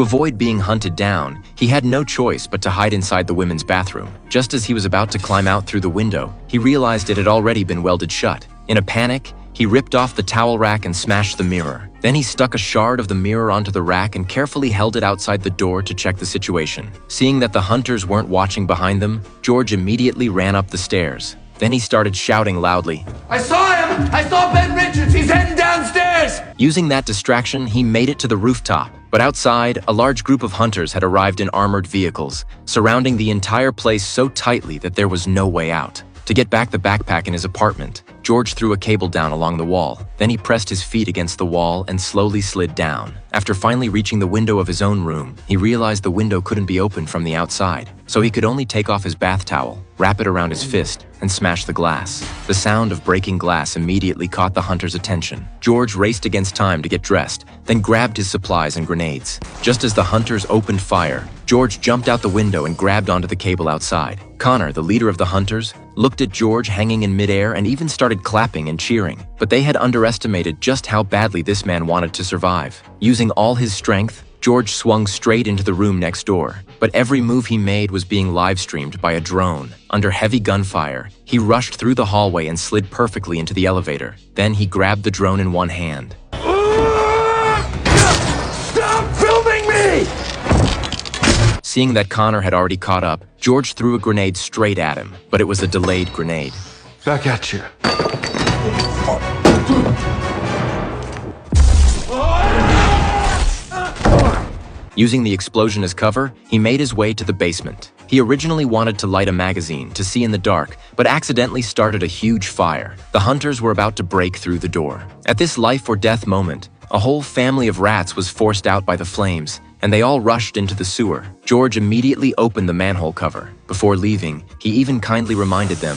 To avoid being hunted down, he had no choice but to hide inside the women's bathroom. Just as he was about to climb out through the window, he realized it had already been welded shut. In a panic, he ripped off the towel rack and smashed the mirror. Then he stuck a shard of the mirror onto the rack and carefully held it outside the door to check the situation. Seeing that the hunters weren't watching behind them, George immediately ran up the stairs. Then he started shouting loudly, "I saw him! I saw Ben Richards! He's heading downstairs!" Using that distraction, he made it to the rooftop. But outside, a large group of hunters had arrived in armored vehicles, surrounding the entire place so tightly that there was no way out. To get back the backpack in his apartment, George threw a cable down along the wall. Then he pressed his feet against the wall and slowly slid down. After finally reaching the window of his own room, he realized the window couldn't be opened from the outside, so he could only take off his bath towel, wrap it around his fist, and smash the glass. The sound of breaking glass immediately caught the hunter's attention. George raced against time to get dressed, then grabbed his supplies and grenades. Just as the hunters opened fire, George jumped out the window and grabbed onto the cable outside. Connor, the leader of the hunters, looked at George hanging in midair and even started clapping and cheering. But they had underestimated just how badly this man wanted to survive. Using all his strength, George swung straight into the room next door. But every move he made was being live-streamed by a drone. Under heavy gunfire, he rushed through the hallway and slid perfectly into the elevator. Then he grabbed the drone in one hand. Stop filming me! Seeing that Connor had already caught up, George threw a grenade straight at him, but it was a delayed grenade. Back at you. Using the explosion as cover, he made his way to the basement. He originally wanted to light a magazine to see in the dark, but accidentally started a huge fire. The hunters were about to break through the door. At this life-or-death moment, a whole family of rats was forced out by the flames, and they all rushed into the sewer. George immediately opened the manhole cover. Before leaving, he even kindly reminded them